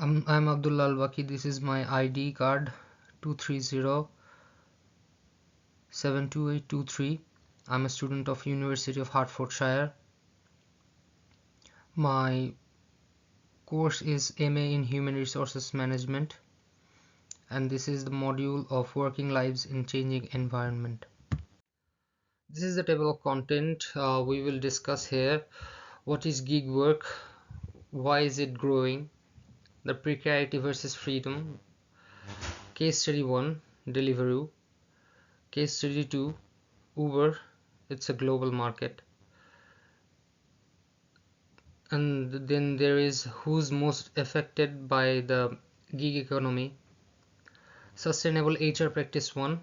I'm Abdullah Baki. This is my ID card 230-72823. I'm a student of University of Hertfordshire. My course is MA in Human Resources Management, and this is the module of Working Lives in Changing Environment. This is the table of content we will discuss here. What is gig work? Why is it growing? The precarity versus freedom. Case study 1, Deliveroo. Case study 2, Uber. It's a global market. And then there is who's most affected by the gig economy. Sustainable HR practice 1,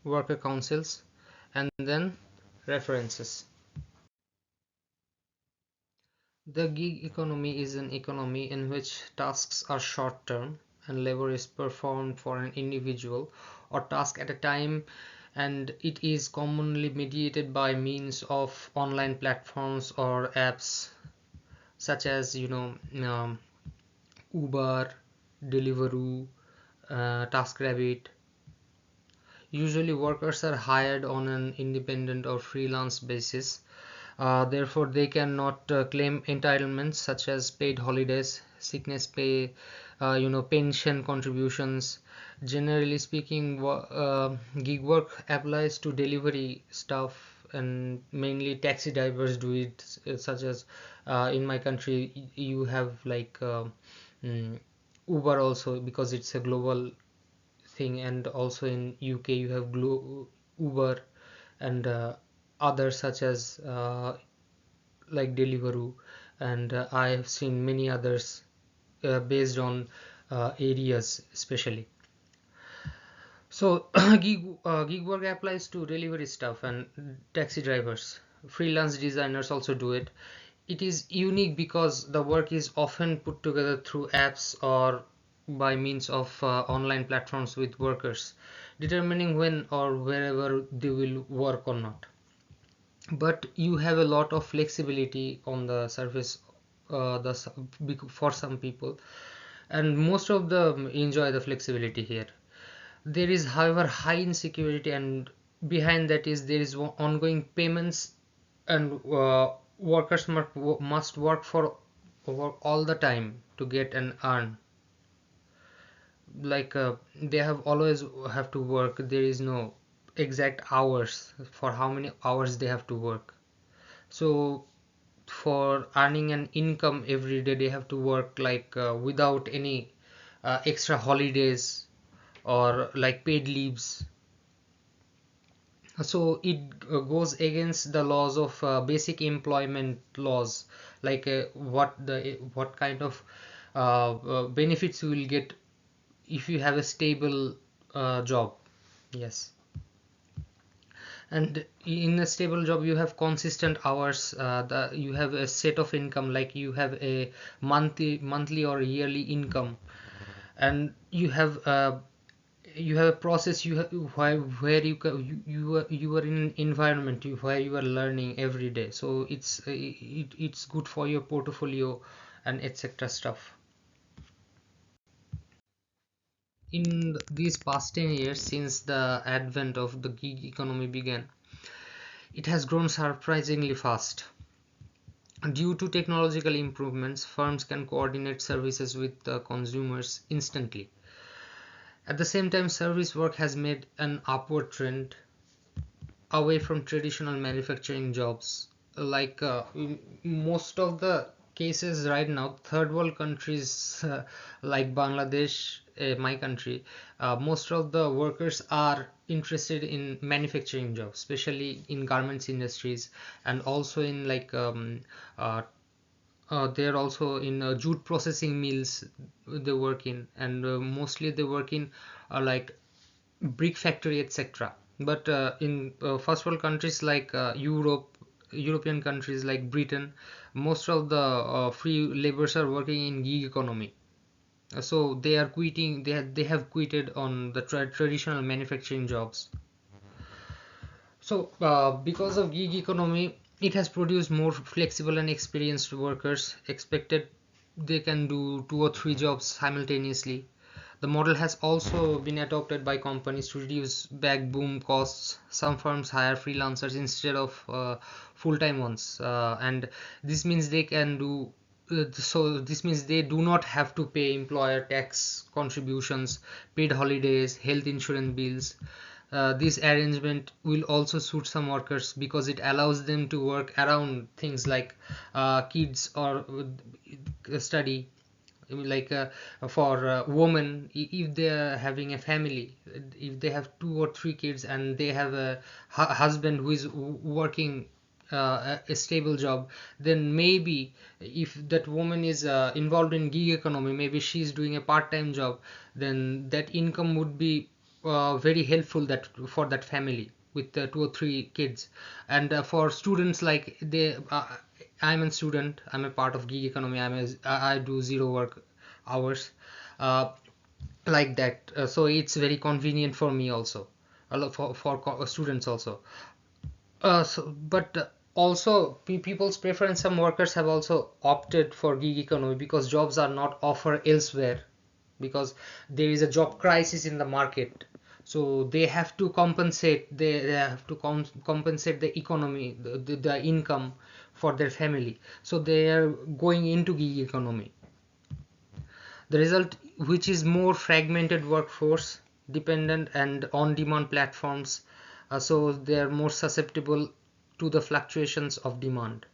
worker councils, and then references. The gig economy is an economy in which tasks are short term and labor is performed for an individual or task at a time, and it is commonly mediated by means of online platforms or apps such as Uber, Deliveroo, TaskRabbit. Usually workers are hired on an independent or freelance basis. Therefore, they cannot claim entitlements such as paid holidays, sickness pay, pension contributions. Generally speaking, gig work applies to delivery stuff, and mainly taxi drivers do it. Such as in my country, you have like mm, Uber also, because it's a global thing, and also in UK you have Uber and others such as like Deliveroo, and I have seen many others based on areas especially. So gig work applies to delivery stuff and taxi drivers. Freelance designers also do it. It is unique because the work is often put together through apps or by means of online platforms with workers, determining when or wherever they will work or not. But you have a lot of flexibility on the surface for some people, and most of them enjoy the flexibility here. There is, however, high insecurity, and behind that is there is ongoing payments, and workers must work for all the time to get and earn. Like they have always have to work. There is no exact hours for how many hours they have to work. So for earning an income every day, they have to work like without any extra holidays or like paid leaves. So it goes against the laws of basic employment laws, like what kind of benefits you will get if you have a stable job. Yes, and in a stable job you have consistent hours, you have a set of income, like you have a monthly or yearly income, and you have a process, you have where you are in an environment where you are learning every day, so it's good for your portfolio and etc stuff. In these past 10 years, since the advent of the gig economy began, it has grown surprisingly fast. Due to technological improvements, firms can coordinate services with the consumers instantly. At the same time, service work has made an upward trend away from traditional manufacturing jobs. Like in most of the cases right now, third world countries like Bangladesh, my country, most of the workers are interested in manufacturing jobs, especially in garments industries, and also in like uh, they're also in jute processing mills they work in, and mostly they work in like brick factory etc. But in first world countries like European countries like Britain, most of the free laborers are working in gig economy. So they are quitting, they have quitted on the traditional manufacturing jobs. So because of gig economy, it has produced more flexible and experienced workers expected they can do 2 or 3 jobs simultaneously. The model has also been adopted by companies to reduce back boom costs. Some firms hire freelancers instead of full-time ones, and this means they can do so this means they do not have to pay employer tax contributions, paid holidays, health insurance bills. This arrangement will also suit some workers because it allows them to work around things like kids or study. I mean, like for women, if they are having a family, if they have 2 or 3 kids and they have a husband who is working a stable job, then maybe if that woman is involved in gig economy, maybe she's doing a part-time job, then that income would be very helpful that for that family with 2 or 3 kids. And for students, like I'm a student, I'm a part of gig economy, I do zero work hours, uh, like that. So it's very convenient for me also, for students also. But also people's preference, some workers have also opted for gig economy because jobs are not offered elsewhere, because there is a job crisis in the market. So they have to compensate, they have to compensate the economy, the income for their family, so they are going into gig economy. The result, which is more fragmented workforce, dependent and on-demand platforms, so they are more susceptible to the fluctuations of demand.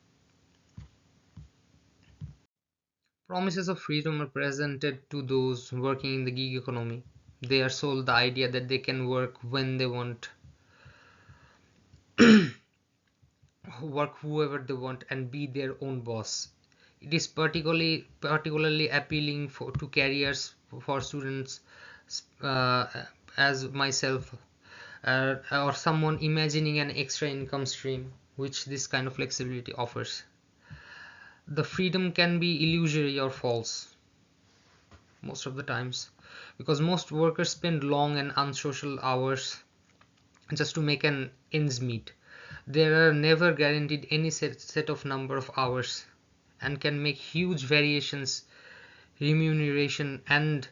Promises of freedom are presented to those working in the gig economy. They are sold the idea that they can work when they want, work whoever they want, and be their own boss. It is particularly appealing to careers for students, uh, as myself, or someone imagining an extra income stream, which this kind of flexibility offers. The freedom can be illusory or false most of the times, because most workers spend long and unsocial hours just to make an ends meet. They are never guaranteed any set of number of hours and can make huge variations remuneration and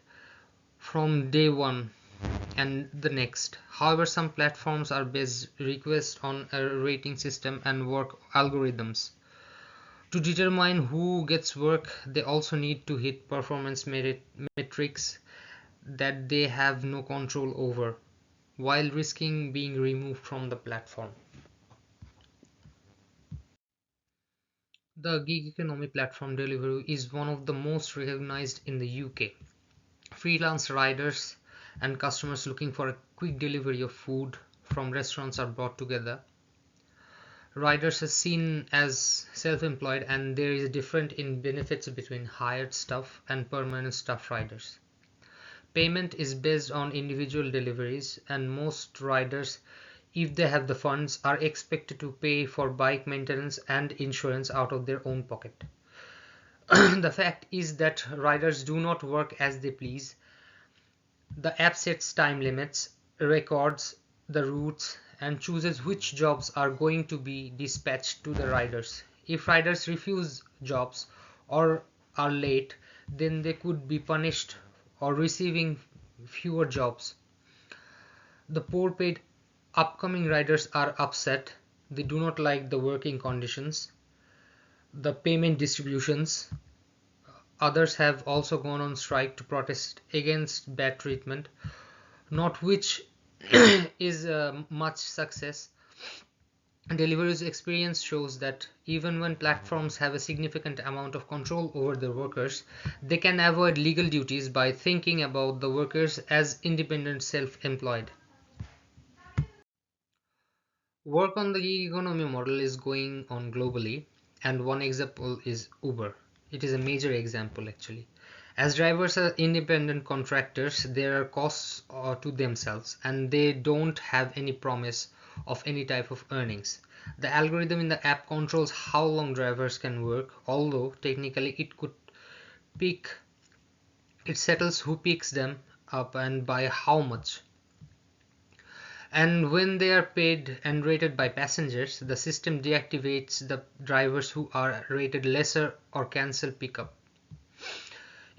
from day one and the next. However, some platforms are based request on a rating system and work algorithms. To determine who gets work, they also need to hit performance metrics that they have no control over, while risking being removed from the platform. The gig economy platform Deliveroo is one of the most recognized in the UK. Freelance riders and customers looking for a quick delivery of food from restaurants are brought together. Riders are seen as self-employed, and there is a difference in benefits between hired staff and permanent staff riders. Payment is based on individual deliveries, and most riders, if they have the funds, are expected to pay for bike maintenance and insurance out of their own pocket. The fact is that riders do not work as they please. The app sets time limits, records the routes, and chooses which jobs are going to be dispatched to the riders. If riders refuse jobs or are late, then they could be punished or receiving fewer jobs. The poor paid upcoming riders are upset. They do not like the working conditions, the payment distributions. Others have also gone on strike to protest against bad treatment, not which is much success. Delivery's experience shows that even when platforms have a significant amount of control over their workers, they can avoid legal duties by thinking about the workers as independent self-employed. Work on the gig economy model is going on globally, and one example is Uber. It is a major example actually. As drivers are independent contractors, there are costs to themselves, and they don't have any promise of any type of earnings. The algorithm in the app controls how long drivers can work, although technically pick it settles who picks them up and by how much. And when they are paid and rated by passengers, the system deactivates the drivers who are rated lesser or cancel pickup.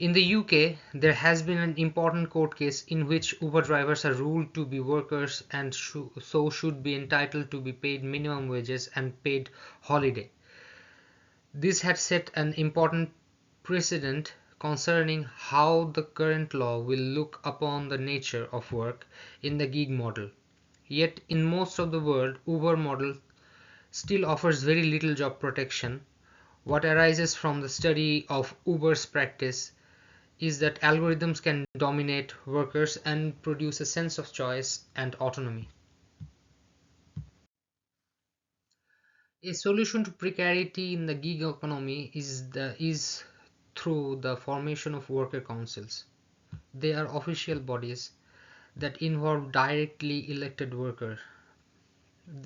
In the UK, there has been an important court case in which Uber drivers are ruled to be workers and so should be entitled to be paid minimum wages and paid holiday. This had set an important precedent concerning how the current law will look upon the nature of work in the gig model. Yet in most of the world, Uber model still offers very little job protection. What arises from the study of Uber's practice is that algorithms can dominate workers and produce a sense of choice and autonomy. A solution to precarity in the gig economy is through the formation of worker councils. They are official bodies that involve directly elected workers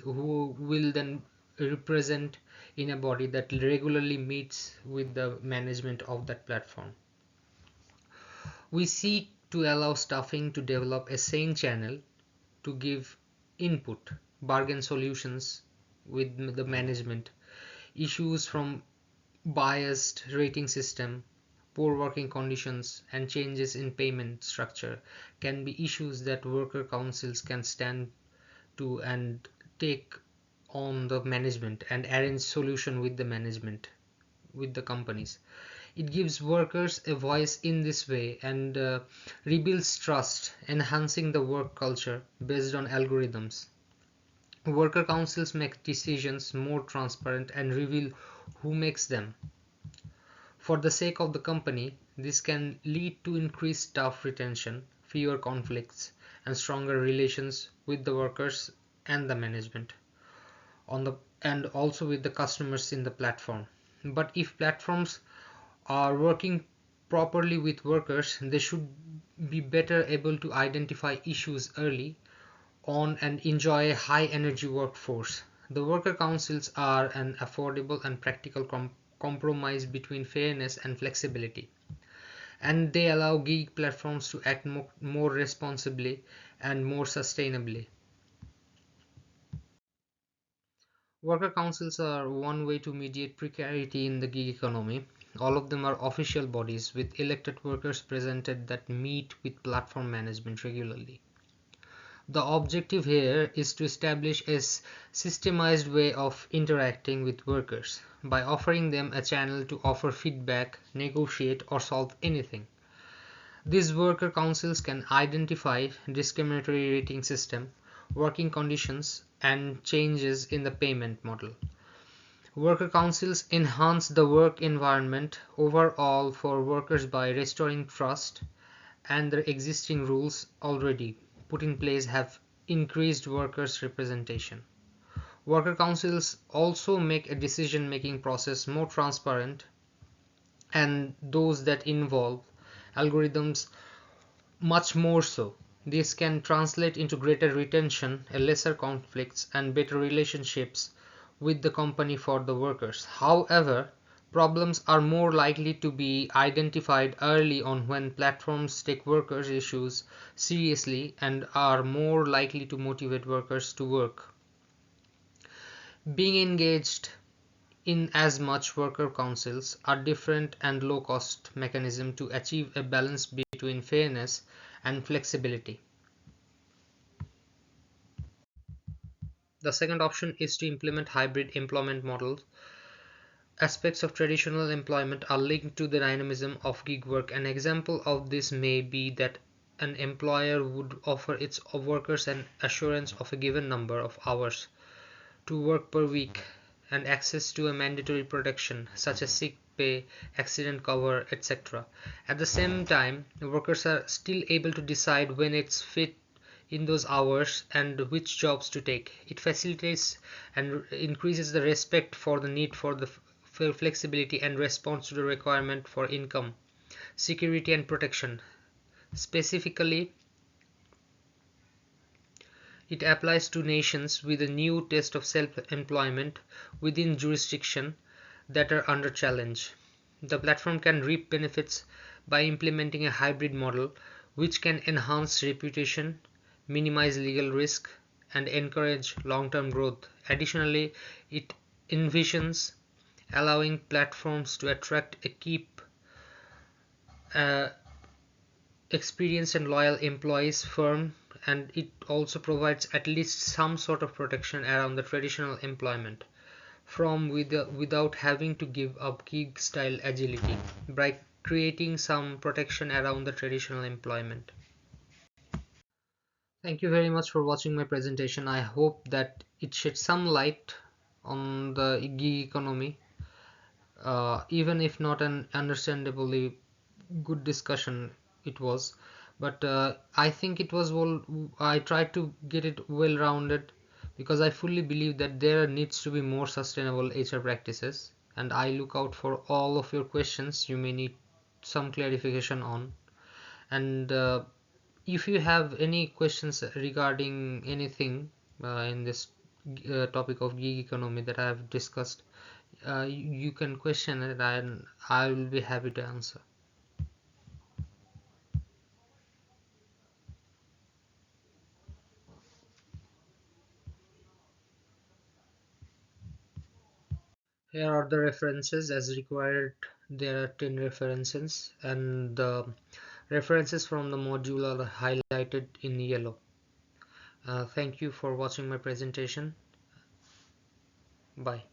who will then represent in a body that regularly meets with the management of that platform. We seek to allow staffing to develop a sane channel to give input, bargain solutions with the management, issues from biased rating system, poor working conditions, and changes in payment structure can be issues that worker councils can stand to and take on the management and arrange solution with the management, with the companies. It gives workers a voice in this way and rebuilds trust, enhancing the work culture based on algorithms. Worker councils make decisions more transparent and reveal who makes them. For the sake of the company, this can lead to increased staff retention, fewer conflicts, and stronger relations with the workers and the management on the and also with the customers in the platform. But if platforms are working properly with workers, they should be better able to identify issues early on and enjoy a high energy workforce. The worker councils are an affordable and practical compromise between fairness and flexibility, and they allow gig platforms to act more responsibly and more sustainably. Worker councils are one way to mediate precarity in the gig economy. All of them are official bodies with elected workers presented that meet with platform management regularly. The objective here is to establish a systemized way of interacting with workers by offering them a channel to offer feedback, negotiate, or solve anything. These worker councils can identify discriminatory rating system, working conditions, and changes in the payment model. Worker councils enhance the work environment overall for workers by restoring trust, and the existing rules already put in place have increased workers' representation. Worker councils also make a decision-making process more transparent, and those that involve algorithms much more so. This can translate into greater retention, lesser conflicts, and better relationships with the company for the workers. However, problems are more likely to be identified early on when platforms take workers' issues seriously and are more likely to motivate workers to work. Being engaged in as much worker councils are different and low cost mechanism to achieve a balance between fairness and flexibility. The second option is to implement hybrid employment models. Aspects of traditional employment are linked to the dynamism of gig work. An example of this may be that an employer would offer its workers an assurance of a given number of hours to work per week and access to a mandatory protection such as sick pay, accident cover, etc. At the same time, workers are still able to decide when it's fit in those hours and which jobs to take. It facilitates and increases the respect for the need for the flexibility and response to the requirement for income, security, and protection. Specifically, it applies to nations with a new test of self-employment within jurisdiction that are under challenge. The platform can reap benefits by implementing a hybrid model which can enhance reputation, minimize legal risk, and encourage long-term growth. Additionally, it envisions allowing platforms to attract uh, experienced and loyal employees firm, and it also provides at least some sort of protection around the traditional employment without having to give up gig style agility by creating some protection around the traditional employment. Thank you very much for watching my presentation. I hope that it sheds some light on the gig economy, even if not an understandably good discussion it was. But I think it was well, I tried to get it well rounded, because I fully believe that there needs to be more sustainable HR practices, and I look out for all of your questions you may need some clarification on. And if you have any questions regarding anything in this topic of gig economy that I have discussed, you can question it and I will be happy to answer. Here are the references as required. There are 10 references, and the references from the module are highlighted in yellow. Thank you for watching my presentation. Bye.